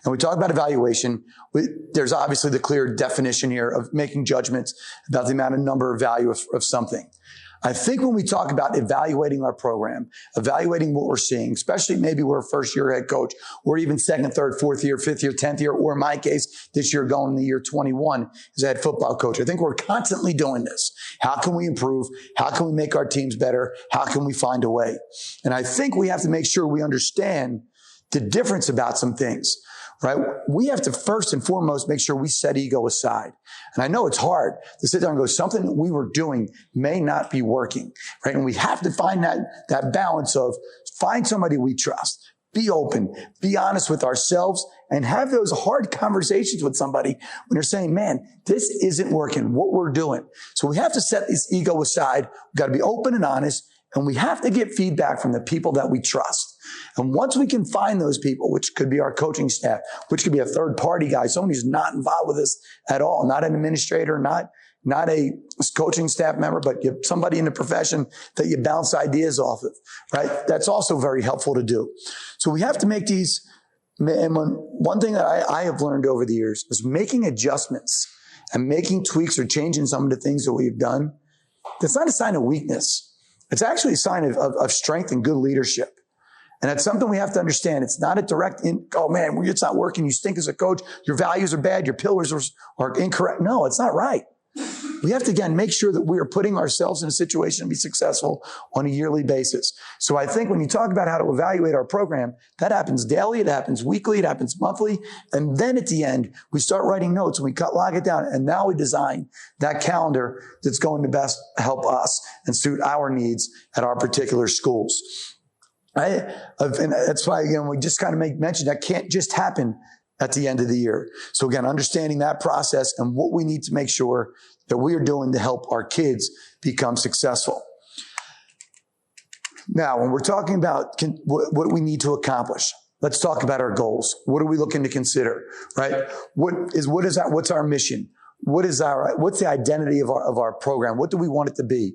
And we talk about evaluation. There's obviously the clear definition here of making judgments about the amount of number or value of something. I think when we talk about evaluating our program, evaluating what we're seeing, especially maybe we're a first-year head coach, or even second, third, fourth year, fifth year, 10th year, or in my case, this year going in the year 21 as a head football coach. I think we're constantly doing this. How can we improve? How can we make our teams better? How can we find a way? And I think we have to make sure we understand the difference about some things. Right? We have to first and foremost make sure we set ego aside. And I know it's hard to sit there and go, something that we were doing may not be working, right? And we have to find that balance of find somebody we trust, be open, be honest with ourselves, and have those hard conversations with somebody when they're saying, man, this isn't working, what we're doing. So we have to set this ego aside. We've got to be open and honest, and we have to get feedback from the people that we trust. And once we can find those people, which could be our coaching staff, which could be a third party guy, someone who's not involved with us at all, not an administrator, not a coaching staff member, but you have somebody in the profession that you bounce ideas off of, right? That's also very helpful to do. So we have to make these, and one thing that I have learned over the years is making adjustments and making tweaks or changing some of the things that we've done. That's not a sign of weakness. It's actually a sign of strength and good leadership. And that's something we have to understand. It's not a direct, oh man, it's not working. You stink as a coach. Your values are bad. Your pillars are incorrect. No, it's not right. We have to, again, make sure that we are putting ourselves in a situation to be successful on a yearly basis. So I think when you talk about how to evaluate our program, that happens daily, it happens weekly, it happens monthly. And then at the end, we start writing notes and we log it down. And now we design that calendar that's going to best help us and suit our needs at our particular schools. And that's why, again, we just kind of make mention that can't just happen at the end of the year. So again, understanding that process and what we need to make sure that we are doing to help our kids become successful. Now, when we're talking about what we need to accomplish, let's talk about our goals. What are we looking to consider, right? What's our mission? What's the identity of our program? What do we want it to be?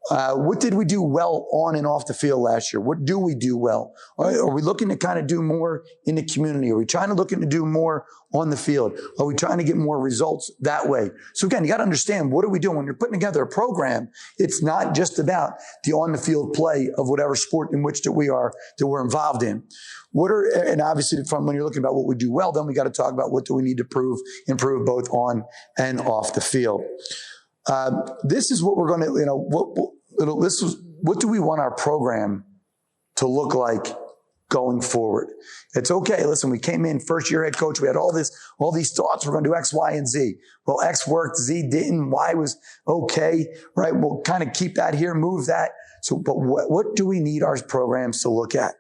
What did we do well on and off the field last year? What do we do well? Are we looking to kind of do more in the community? Are we looking to do more on the field? Are we trying to get more results that way? So again, you got to understand, what are we doing? When you're putting together a program, it's not just about the on the field play of whatever sport in which that we're involved in. And obviously from when you're looking about what we do well, then we got to talk about what do we need to improve both on and off the field. This is what we're going to, what do we want our program to look like going forward? It's okay. Listen, we came in first year head coach. We had all these thoughts. We're going to do X, Y, and Z. Well, X worked, Z didn't, Y was okay, right? We'll kind of keep that here, move that. So, but what do we need our programs to look at?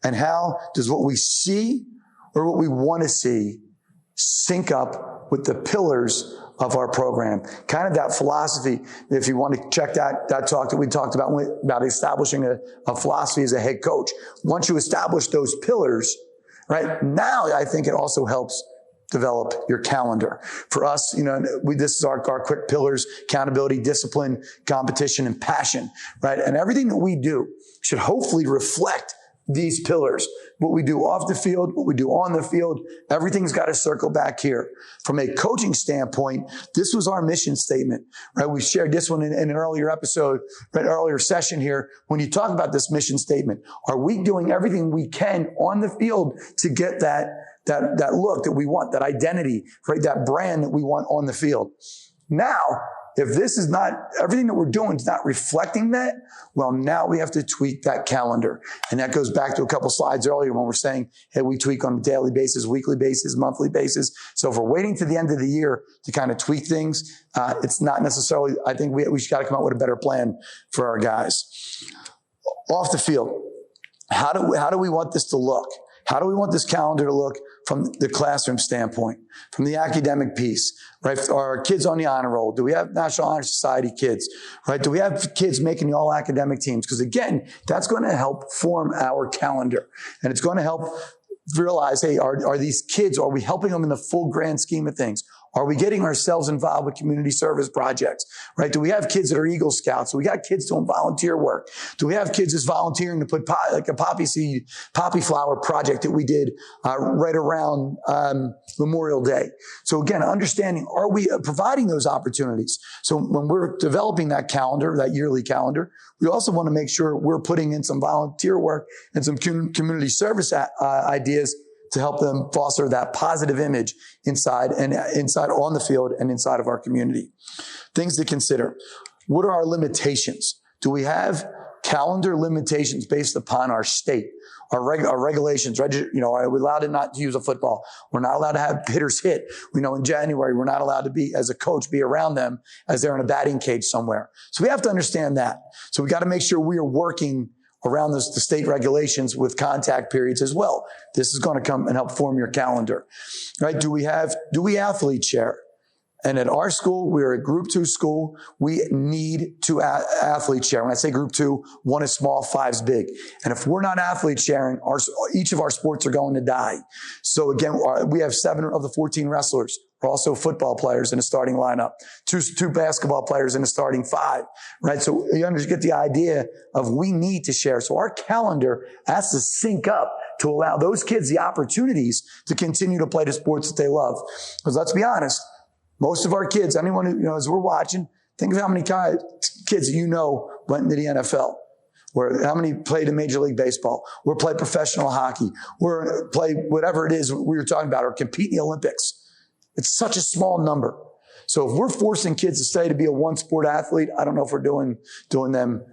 And how does what we see or what we want to see sync up with the pillars of our program? Kind of that philosophy, if you want to check that talk that we talked about establishing a philosophy as a head coach. Once you establish those pillars, right, now I think it also helps develop your calendar. For us, this is our quick pillars: accountability, discipline, competition, and passion, right? And everything that we do should hopefully reflect these pillars. What we do off the field, what we do on the field, everything's got to circle back here. From a coaching standpoint, this was our mission statement, right? We shared this one in an earlier episode, right, earlier session here. When you talk about this mission statement, are we doing everything we can on the field to get that look that we want, that identity, right, that brand that we want on the field? Now, if this is not, everything that we're doing is not reflecting that, well, now we have to tweak that calendar. And that goes back to a couple slides earlier when we're saying, hey, we tweak on a daily basis, weekly basis, monthly basis. So if we're waiting to the end of the year to kind of tweak things, it's not necessarily, I think we got to come up with a better plan for our guys. Off the field, how do we want this to look? How do we want this calendar to look from the classroom standpoint, from the academic piece, right? Are our kids on the honor roll? Do we have National Honor Society kids, right? Do we have kids making the all academic teams? Because again, that's going to help form our calendar. And it's going to help realize, hey, are these kids, are we helping them in the full grand scheme of things? Are we getting ourselves involved with community service projects, right? Do we have kids that are Eagle Scouts? Do we got kids doing volunteer work? Do we have kids that's volunteering to put like a poppy flower project that we did right around Memorial Day? So again, understanding, are we providing those opportunities? So when we're developing that calendar, that yearly calendar, we also want to make sure we're putting in some volunteer work and some community service ideas to help them foster that positive image inside on the field and inside of our community. Things to consider. What are our limitations? Do we have calendar limitations based upon our state, our regulations? Are we allowed not to use a football? We're not allowed to have hitters hit. We know in January, we're not allowed to be, as a coach, be around them as they're in a batting cage somewhere. So we have to understand that. So we got to make sure we are working around the state regulations with contact periods as well. This is going to come and help form your calendar, right? Do we athlete share? And at our school, we're a group 2 school. We need to athlete share. When I say group 2, 1 is small, 5 is big. And if we're not athlete sharing, each of our sports are going to die. So again, we have 7 of the 14 wrestlers are also football players in a starting lineup, two basketball players in a starting 5, right? So you get the idea of we need to share. So our calendar has to sync up to allow those kids the opportunities to continue to play the sports that they love. Because let's be honest, most of our kids, anyone who, as we're watching, think of how many kids went into the NFL. How many played in Major League Baseball, or played professional hockey, or play whatever it is we were talking about, or compete in the Olympics. It's such a small number. So if we're forcing kids to stay to be a one-sport athlete, I don't know if we're doing them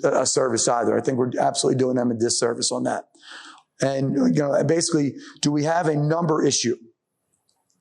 a service either. I think we're absolutely doing them a disservice on that. And, basically, do we have a number issue?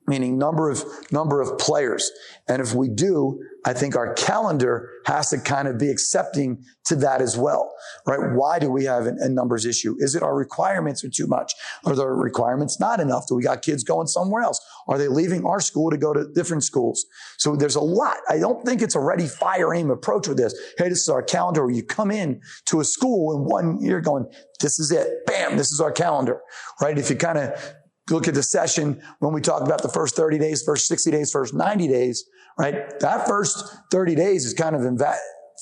Meaning number of players. And if we do, I think our calendar has to kind of be accepting to that as well, right? Why do we have a numbers issue? Is it our requirements are too much? Are the requirements not enough? Do we got kids going somewhere else? Are they leaving our school to go to different schools? So there's a lot. I don't think it's a ready, fire, aim approach with this. Hey, this is our calendar. Where you come in to a school in 1 year going, this is it. Bam, this is our calendar, right? If you kind of look at the session when we talk about the first 30 days, first 60 days, first 90 days, right? That first 30 days is kind of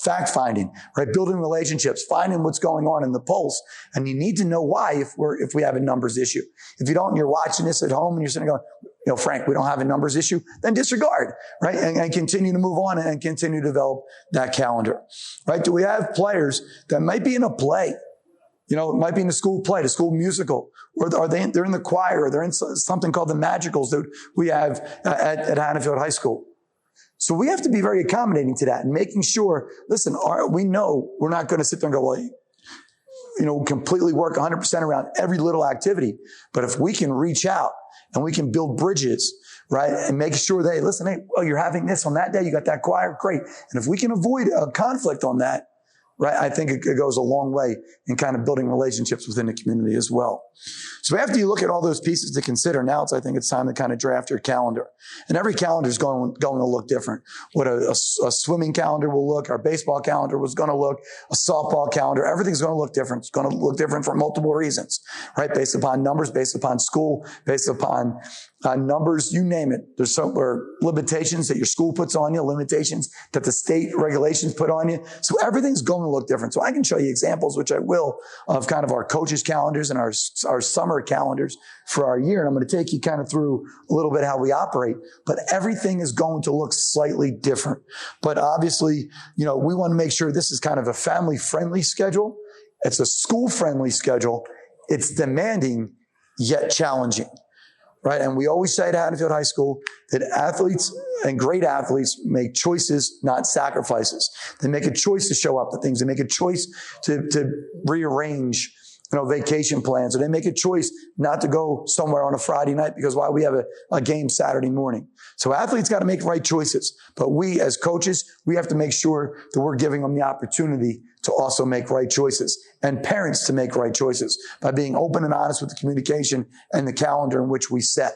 fact finding, right? Building relationships, finding what's going on in the pulse. And you need to know why if we have a numbers issue. If you don't, and you're watching this at home and you're sitting going, Frank, we don't have a numbers issue, then disregard, right? And continue to move on and continue to develop that calendar, right? Do we have players that might be in a play? It might be in the school play, the school musical, or they're in the choir, or they're in something called the Magicals that we have at Hannaford High School. So we have to be very accommodating to that and making sure, listen, we know we're not going to sit there and go, completely work 100% around every little activity. But if we can reach out and we can build bridges, right, and make sure listen, hey, you're having this on that day, you got that choir, great. And if we can avoid a conflict on that, right, I think it goes a long way in kind of building relationships within the community as well. So after you look at all those pieces to consider, now I think it's time to kind of draft your calendar. And every calendar is going to look different. What a swimming calendar will look, our baseball calendar was going to look, a softball calendar, everything's going to look different. It's going to look different for multiple reasons, right? Based upon numbers, based upon school, based upon numbers, you name it. There's limitations that your school puts on you, limitations that the state regulations put on you. So everything's going to look different. So I can show you examples, which I will, of kind of our coaches' calendars and our summer calendars for our year. And I'm going to take you kind of through a little bit how we operate, but everything is going to look slightly different. But obviously, we want to make sure this is kind of a family-friendly schedule. It's a school-friendly schedule. It's demanding, yet challenging. Right? And we always say at Haddonfield High School that athletes and great athletes make choices, not sacrifices. They make a choice to show up to things. They make a choice to rearrange, vacation plans. Or they make a choice not to go somewhere on a Friday night because we have a game Saturday morning. So athletes got to make right choices. But we as coaches, we have to make sure that we're giving them the opportunity to also make right choices, and parents to make right choices by being open and honest with the communication and the calendar in which we set.